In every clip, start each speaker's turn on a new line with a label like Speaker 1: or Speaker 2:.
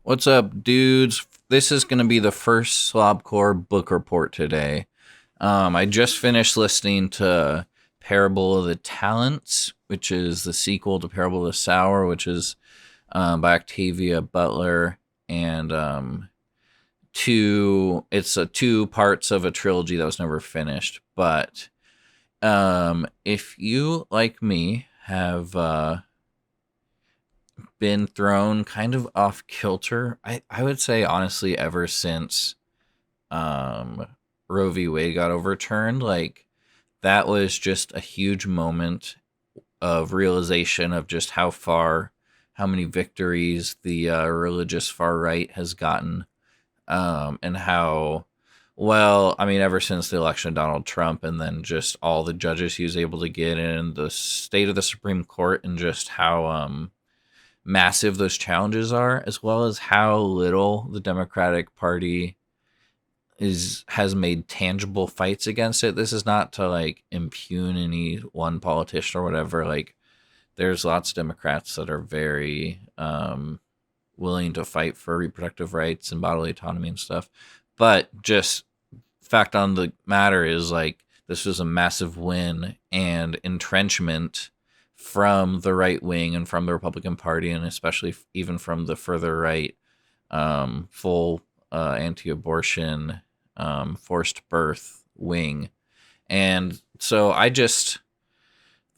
Speaker 1: What's up, dudes? This is going to be the first Slobcore book report today. I just finished listening to Parable of the Talents, which is the sequel to Parable of the Sower, which is by Octavia Butler, and it's two parts of a trilogy that was never finished. But if you, like me, have been thrown kind of off kilter. I would say honestly ever since um Roe v. Wade got overturned, like that was just a huge moment of realization of just how many victories the religious far right has gotten, and how well, I mean, ever since the election of Donald Trump, and then just all the judges he was able to get in, the state of the Supreme Court, and just how massive those challenges are, as well as how little the Democratic Party has made tangible fights against it. This is not to like impugn any one politician or whatever. Like, there's lots of Democrats that are very willing to fight for reproductive rights and bodily autonomy and stuff. But just fact on the matter is, like, this was a massive win and entrenchment from the right wing and from the Republican Party, and especially even from the further right, full anti-abortion, forced birth wing. And so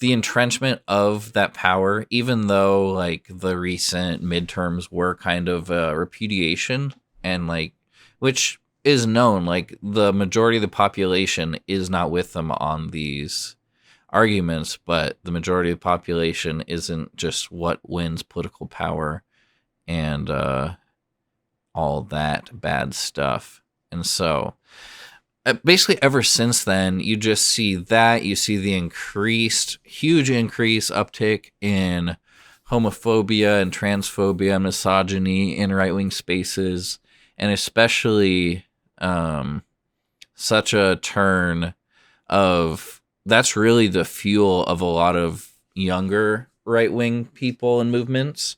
Speaker 1: the entrenchment of that power, even though like the recent midterms were kind of a repudiation, and like, which is known, like the majority of the population is not with them on these arguments, but the majority of the population isn't just what wins political power and all that bad stuff. And so basically ever since then, you just see that, you see the huge increase uptick in homophobia and transphobia and misogyny in right-wing spaces, and especially such a turn of that's really the fuel of a lot of younger right-wing people and movements.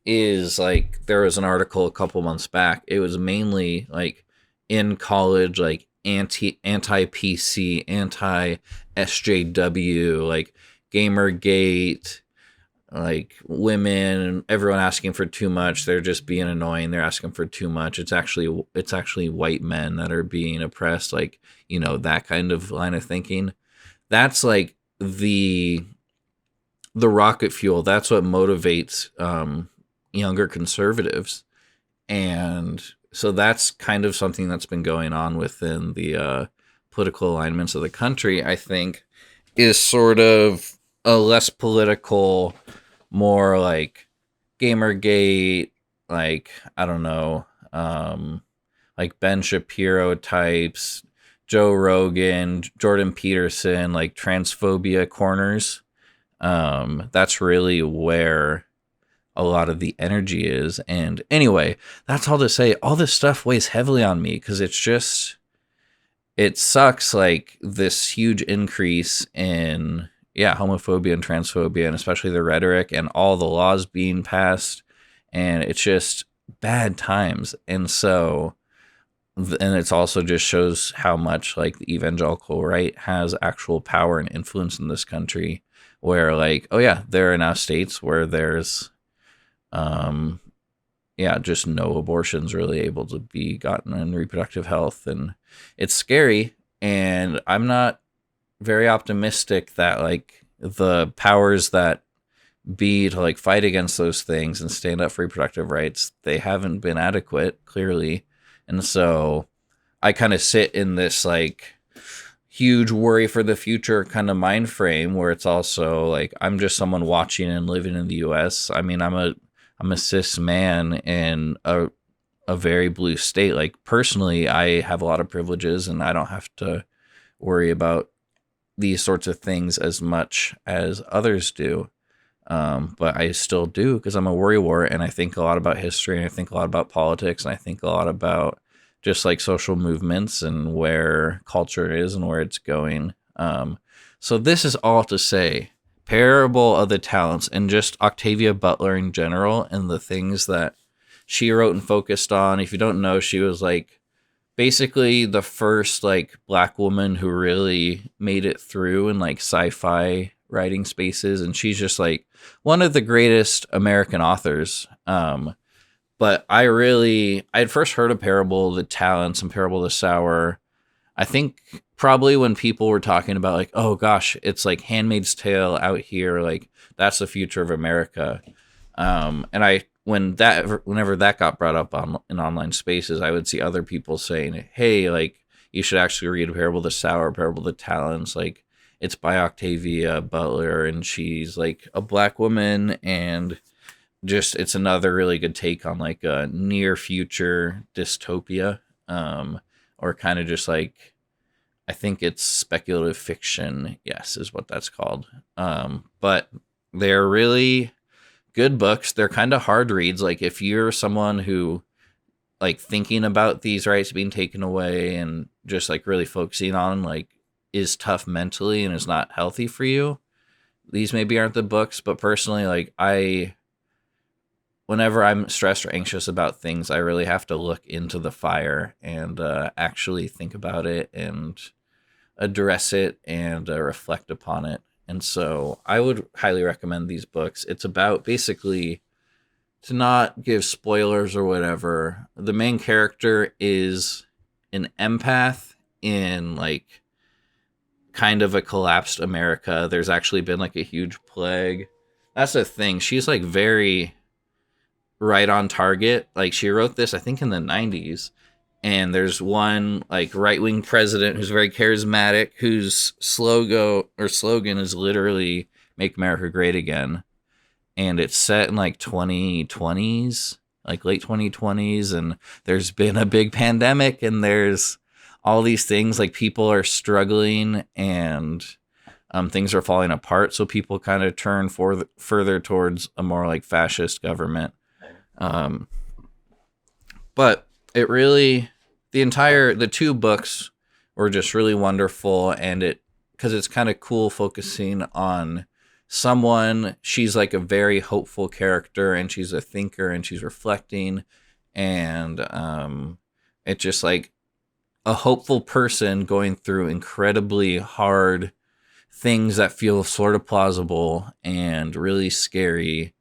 Speaker 1: Is like, there was an article a couple months back, it was mainly like in college, like anti PC, anti SJW, like Gamergate, like women and everyone asking for too much. They're just being annoying. They're asking for too much. It's actually white men that are being oppressed. Like, that kind of line of thinking. That's like the rocket fuel. That's what motivates younger conservatives. And so that's kind of something that's been going on within the political alignments of the country, I think, is sort of a less political, more like Gamergate, like, I don't know, like Ben Shapiro types, Joe Rogan, Jordan Peterson, like transphobia corners. That's really where a lot of the energy is. And anyway, that's all to say. All this stuff weighs heavily on me because it sucks, like this huge increase in, yeah, homophobia and transphobia, and especially the rhetoric and all the laws being passed. And it's just bad times. And so, and it's also just shows how much like the evangelical right has actual power and influence in this country, where like, oh yeah, there are now states where there's um yeah, just no abortions really able to be gotten in reproductive health. And it's scary, and I'm not very optimistic that like the powers that be to like fight against those things and stand up for reproductive rights, they haven't been adequate, clearly. And so I kind of sit in this like huge worry for the future kind of mind frame, where it's also like I'm just someone watching and living in the US. I mean, I'm a cis man in a very blue state. Like, personally, I have a lot of privileges and I don't have to worry about these sorts of things as much as others do. But I still do, because I'm a worrywart, and I think a lot about history, and I think a lot about politics, and I think a lot about just like social movements and where culture is and where it's going. So this is all to say, Parable of the Talents and just Octavia Butler in general, and the things that she wrote and focused on. If you don't know, she was like basically the first like black woman who really made it through in like sci-fi writing spaces, and she's just like one of the greatest American authors. But I'd first heard of Parable of the Talents and Parable of the Sower. I think probably when people were talking about like, oh gosh, it's like Handmaid's Tale out here, like that's the future of America. And whenever that got brought up in online spaces, I would see other people saying, hey, like you should actually read Parable of the Sower, Parable of the Talents, like it's by Octavia Butler, and she's like a black woman, and just it's another really good take on like a near future dystopia, or kind of just like, I think it's speculative fiction, yes, is what that's called. But they're really good books. They're kind of hard reads. Like if you're someone who like thinking about these rights being taken away and just like really focusing on like is tough mentally and is not healthy for you, these maybe aren't the books. But personally, like whenever I'm stressed or anxious about things, I really have to look into the fire and actually think about it and address it and reflect upon it. And so I would highly recommend these books. It's about basically, to not give spoilers or whatever, the main character is an empath in like kind of a collapsed America. There's actually been like a huge plague. That's the thing. She's like very right on target. Like she wrote this, I think, in the 90s. And there's one like right-wing president who's very charismatic, whose slogan is literally "Make America Great Again," and it's set in like 2020s, like late 2020s, and there's been a big pandemic, and there's all these things like people are struggling, and things are falling apart. So people kind of turn further towards a more like fascist government. But it really, the two books were just really wonderful, and because it's kind of cool focusing on someone. She's like a very hopeful character, and she's a thinker, and she's reflecting, and it's just like a hopeful person going through incredibly hard things that feel sort of plausible and really scary,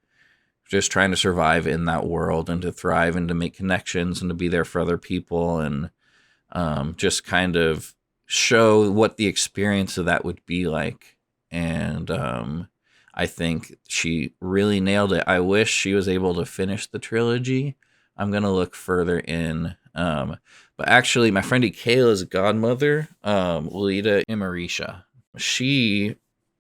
Speaker 1: just trying to survive in that world and to thrive and to make connections and to be there for other people, and just kind of show what the experience of that would be like. And I think she really nailed it. I wish she was able to finish the trilogy. I'm going to look further in. But actually, my friend Kayla's godmother, Lolita Imarisha, she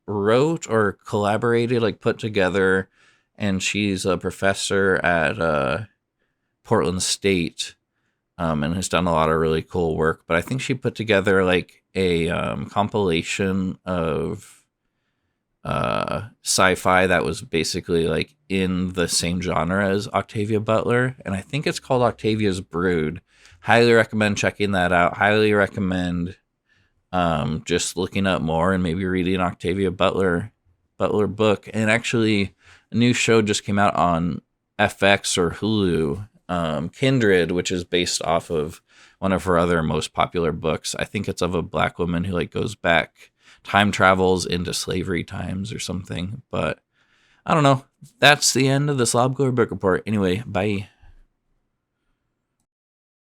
Speaker 1: wrote or collaborated, like put together, and she's a professor at Portland State, and has done a lot of really cool work. But I think she put together like a compilation of sci-fi that was basically like in the same genre as Octavia Butler, and I think it's called Octavia's Brood. Highly recommend checking that out. Highly recommend just looking up more and maybe reading an Octavia Butler book. And actually, a new show just came out on FX or Hulu, Kindred, which is based off of one of her other most popular books. I think it's of a black woman who like goes back, time travels into slavery times or something. But I don't know. That's the end of the Slob Glory Book Report. Anyway, bye.